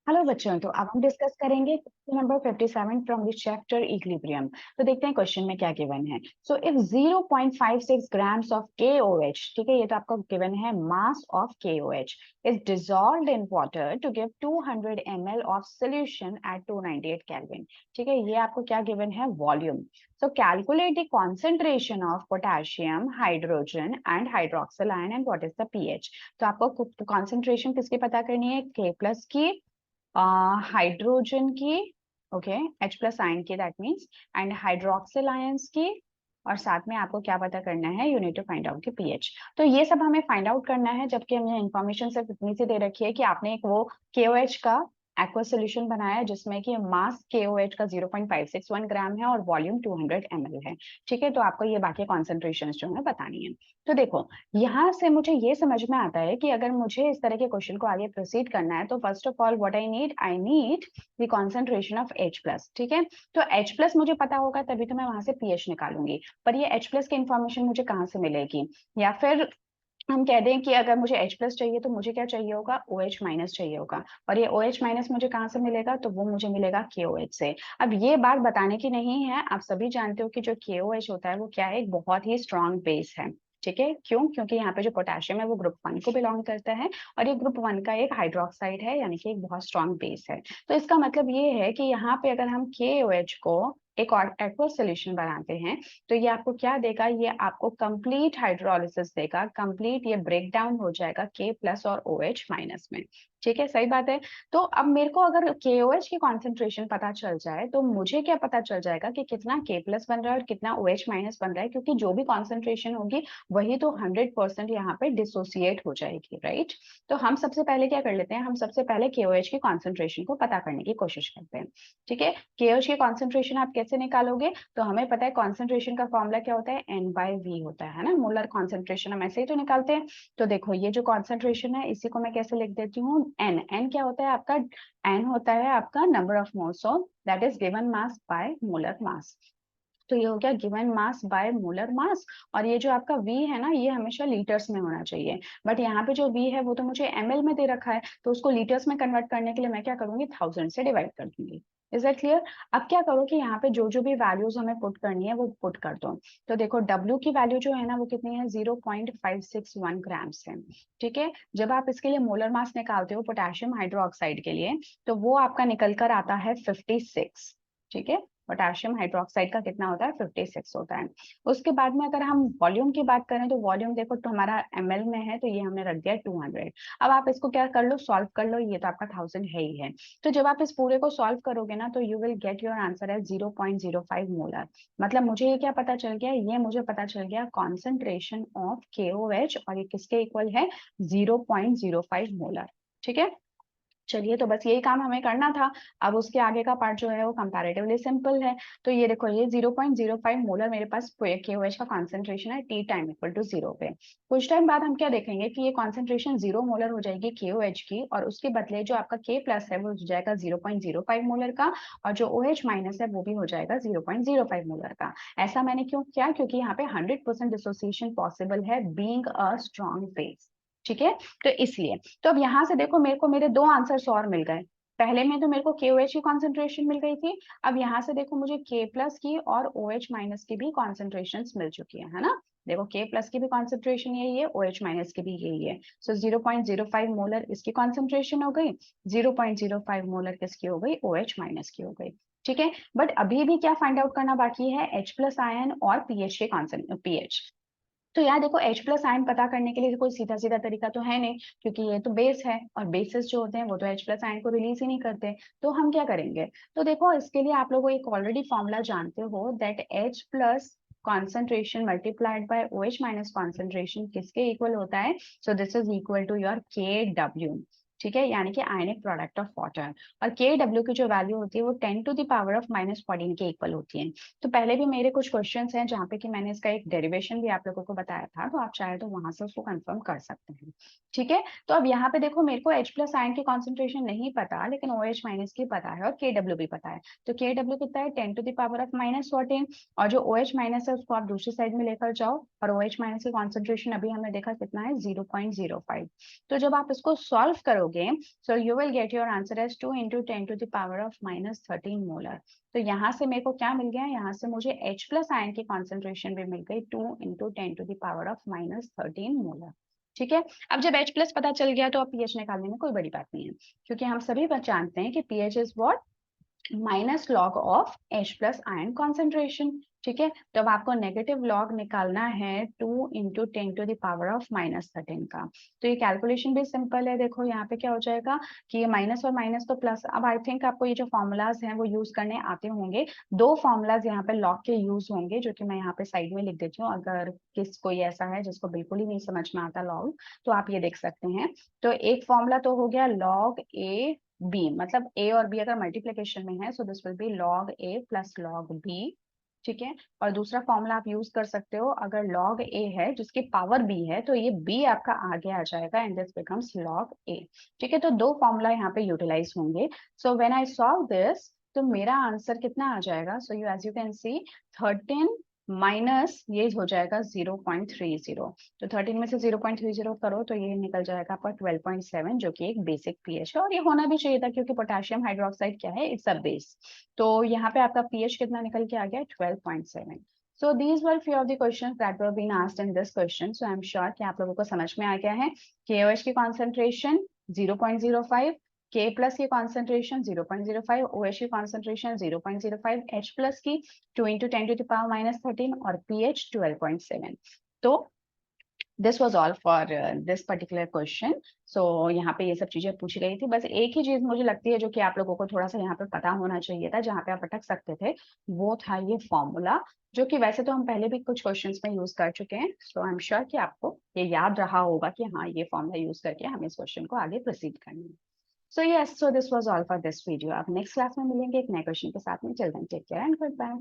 Hello बच्चों, तो अब हम डिस्कस करेंगे question number 57 from the chapter equilibrium. तो देखते हैं क्वेश्चन में क्या गिवन है। So if 0.56 grams of KOH, ठीक है, ये तो आपको गिवन है, mass of KOH is dissolved in water to give 200 ml of solution at 298 kelvin. ठीक है, ये आपको क्या गिवन है, volume. So calculate the concentration of potassium, hydrogen and hydroxyl ion and what is the pH. तो आपको concentration किसकी पता करनी है, K+ की, हाइड्रोजन की, ओके, H+ आयन की, that means, and hydroxyl ions की। और साथ में आपको क्या पता करना है, you need to find out की पीएच। तो ये सब हमें फाइंड आउट करना है, जबकि हमें इन्फॉर्मेशन सिर्फ इतनी सी दे रखी है कि आपने एक वो KOH का एक्वा सोल्यूशन बनाया है जिसमें कि मास KOH का 0.561 ग्राम है और वॉल्यूम 200 ml है। ठीक है, तो आपको ये बाकी कॉन्सेंट्रेशन जो है बतानी है। तो देखो, यहाँ से मुझे ये समझ में आता है कि अगर मुझे इस तरह के क्वेश्चन को आगे प्रोसीड करना है तो first of all what I need the concentration of H+। ठीक है, तो H+ मुझे पता होगा तभी तो मैं वहां से पीएच निकालूंगी। पर ये H+ की इंफॉर्मेशन मुझे कहाँ से मिलेगी, या फिर हम कह दें कि अगर मुझे H+ चाहिए तो मुझे क्या चाहिए होगा, OH- चाहिए होगा। और ये OH- मुझे कहाँ से मिलेगा, तो वो मुझे मिलेगा KOH से। अब ये बात बताने की नहीं है, आप सभी जानते हो कि जो KOH होता है वो क्या है, एक बहुत ही स्ट्रॉन्ग बेस है। ठीक है, क्यों, क्योंकि यहाँ पे जो पोटेशियम है वो ग्रुप 1 को बिलोंग करता है, और ये ग्रुप 1 का एक हाइड्रोक्साइड है, यानी कि एक बहुत स्ट्रॉन्ग बेस है। तो इसका मतलब ये है कि यहाँ पे अगर हम KOH को एक और एक्वा सोल्यूशन बनाते हैं तो ये आपको क्या देगा, ये आपको कंप्लीट हाइड्रोलिसिस देगा, कंप्लीट ये ब्रेक डाउन हो जाएगा K+ और OH- में। ठीक है, सही बात है। तो अब मेरे को अगर KOH की कॉन्सेंट्रेशन पता चल जाए तो मुझे क्या पता चल जाएगा कि कितना K+ बन रहा है और कितना OH- बन रहा है, क्योंकि जो भी कॉन्सेंट्रेशन होगी वही तो 100% यहाँ पे डिसोसिएट हो जाएगी, राइट। तो हम सबसे पहले क्या कर लेते हैं, हम सबसे पहले KOH की कॉन्सेंट्रेशन को पता करने की कोशिश करते हैं। ठीक है, KOH की कॉन्सेंट्रेशन आप कैसे निकालोगे, तो हमें पता है कॉन्सेंट्रेशन का फॉर्मूला क्या होता है, N/V होता है ना, मोलर कॉन्सेंट्रेशन हम ऐसे ही तो निकालते हैं। तो देखो, ये जो कॉन्सेंट्रेशन है इसी को मैं कैसे लिख देती हूँ, N क्या होता है आपका, N होता है आपका number of moles, so that is given mass by molar mass. तो ये हो गया given mass by molar mass. और ये जो आपका V है ना, ये हमेशा लीटर्स में होना चाहिए, बट यहाँ पे जो V है वो तो मुझे ml में दे रखा है, तो उसको लीटर्स में कन्वर्ट करने के लिए मैं क्या करूंगी, 1000 से डिवाइड कर दूंगी। Is that clear. अब क्या करो कि यहाँ पे जो जो भी वैल्यूज हमें पुट करनी है वो पुट कर दो। तो देखो, W की वैल्यू जो है ना वो कितनी है, 0.561 ग्राम्स है। ठीक है, जब आप इसके लिए मोलर मास निकालते हो पोटेशियम हाइड्रोक्साइड के लिए, तो वो आपका निकल कर आता है 56। ठीक है, पोटेशियम हाइड्रोक्साइड का कितना होता है, 56 होता है। उसके बाद में अगर हम वॉल्यूम की बात करें तो वॉल्यूम देखो, तो हमारा ml में है, तो ये हमने रख दिया 200। अब आप इसको क्या कर लो, सॉल्व कर लो, ये तो आपका 1000 है ही है। तो जब आप इस पूरे को सॉल्व करोगे ना तो you will get your answer है 0.05 मोलर। मतलब मुझे ये क्या पता चल गया, ये मुझे पता चल गया कॉन्सेंट्रेशन ऑफ KOH, और ये किसके इक्वल है, 0.05 मोलर। ठीक है, चलिए, तो बस यही काम हमें करना था। अब उसके आगे का पार्ट जो है वो कंपैरेटिवली सिंपल है। तो ये देखो, ये 0.05 मोलर मेरे पास KOH का कॉन्सेंट्रेशन है T टाइम इक्वल टू 0 पे। कुछ टाइम बाद हम क्या देखेंगे कि ये कॉन्सेंट्रेशन 0 मोलर हो जाएगी KOH की, और उसके बदले जो आपका K+ है वो हो जाएगा 0.05 मोलर का, और जो OH- है वो भी हो जाएगा 0.05 मोलर का। ऐसा मैंने क्यों किया, क्योंकि यहाँ पे 100% डिसोसिएशन पॉसिबल है बीइंग अ स्ट्रॉन्ग बेस। ठीक है, तो इसलिए, तो अब यहाँ से देखो, मेरे को मेरे दो आंसर्स और मिल गए। पहले में तो मेरे को KOH की कॉन्सेंट्रेशन मिल गई थी, अब यहाँ से देखो मुझे K+ की और OH- की भी कॉन्सेंट्रेशन मिल चुकी है ना। देखो, K+ की भी कॉन्सेंट्रेशन यही है, OH- की भी यही है। सो 0.05 मोलर इसकी कॉन्सेंट्रेशन हो गई, 0.05 मोलर किसकी हो गई, OH- की हो गई। ठीक है, बट अभी भी क्या फाइंड आउट करना बाकी है, H+ आयन और पीएच के पीएच। तो यार देखो, H+ आयन पता करने के लिए कोई सीधा सीधा तरीका तो है नहीं, क्योंकि ये तो बेस है, और बेसिस जो होते हैं वो तो H+ आयन को रिलीज ही नहीं करते। तो हम क्या करेंगे, तो देखो इसके लिए आप लोग एक ऑलरेडी फॉर्मूला जानते हो, दैट H+ concentration multiplied by OH- concentration किसके इक्वल होता है, so this is equal to your KW। ठीक है, यानी कि आयनिक प्रोडक्ट ऑफ वाटर। और KW की जो वैल्यू होती है वो 10⁻⁻14 के इक्वल होती है। तो पहले भी मेरे कुछ क्वेश्चंस हैं जहाँ पे कि मैंने इसका एक डेरिवेशन भी आप लोगों को बताया था, तो आप चाहे तो वहां से उसको कंफर्म कर सकते हैं। ठीक है, तो अब यहाँ पे देखो, मेरे को H+ आयन की कॉन्सेंट्रेशन नहीं पता, लेकिन OH- की पता है और KW भी पता है। तो KW कितना है, 10⁻⁻14, और जो OH- है उसको आप दूसरी साइड में लेकर जाओ, और OH- की कॉन्सेंट्रेशन अभी हमने देखा कितना है, 0.05। तो जब आप इसको सॉल्व करोगे करोगे so you will get your answer as 2 × 10⁻⁻13 molar. तो यहाँ से मेरे को क्या मिल गया, यहाँ से मुझे H प्लस आयन की कॉन्सेंट्रेशन भी मिल गई 2 × 10⁻⁻13 मोलर। ठीक है, अब जब H प्लस पता चल गया तो अब pH निकालने में कोई बड़ी बात नहीं है, क्योंकि हम सभी बात जानते हैं कि pH is what, minus log of H plus ion concentration. ठीक है, तो अब आपको नेगेटिव लॉग निकालना है 2 × 10⁻⁻13 का। तो ये कैलकुलेशन भी सिंपल है। देखो यहाँ पे क्या हो जाएगा कि ये माइनस और माइनस तो प्लस। अब आई थिंक आपको ये जो फॉर्मूलाज हैं वो यूज करने आते होंगे। दो फॉर्मूलाज यहाँ पे लॉग के यूज होंगे, जो कि मैं यहाँ पे साइड में लिख देती हूँ। अगर कोई ऐसा है जिसको बिल्कुल ही नहीं समझ में आता लॉग, तो आप ये देख सकते हैं। तो एक फॉर्मूला तो हो गया लॉग ए बी, मतलब ए और बी अगर मल्टीप्लिकेशन में है so this will be log A plus log B. ठीक है, और दूसरा फॉर्मूला आप यूज कर सकते हो, अगर लॉग ए है जिसकी पावर बी है तो ये बी आपका आगे आ जाएगा and this becomes log A. ठीक है, तो दो फॉर्मूला यहाँ पे यूटिलाइज होंगे। So when I solve this, तो मेरा आंसर कितना आ जाएगा, so you as you can see 13 minus ये हो जाएगा 0.30। तो 13 में से 0.30 करो तो ये निकल जाएगा आपका 12.7, जो कि एक बेसिक पीएच है। और ये होना भी चाहिए था, क्योंकि पोटेशियम हाइड्रोक्साइड क्या है, इट्स अ बेस। तो यहाँ पे आपका पीएच कितना निकल के आ गया, 12.7। So these were few of the questions that were being asked in this question. So I'm sure कि आप लोगों को समझ में आ गया है। KOH की concentration 0.05, K प्लस की कॉन्सेंट्रेशन 0.05, OH की कॉन्सेंट्रेशन 0.05, H प्लस की 2 × 10⁻⁻13 और pH 12.7। तो this was all for this particular question. So यहाँ पे ये सब चीजें पूछी गई थी। बस एक ही चीज मुझे लगती है जो कि आप लोगों को थोड़ा सा यहाँ पे पता होना चाहिए था, जहाँ पे आप अटक सकते थे, वो था ये फॉर्मूला, जो कि वैसे तो हम पहले भी कुछ क्वेश्चंस में यूज कर चुके हैं। सो आई एम श्योर कि आपको ये याद रहा होगा कि हाँ, ये फॉर्मूला यूज करके हमें इस क्वेश्चन को आगे प्रोसीड करना है। So yes, so this was all for this video. आप नेक्स्ट क्लास में मिलेंगे एक नए क्वेश्चन के साथ में। Till then take care and good bye.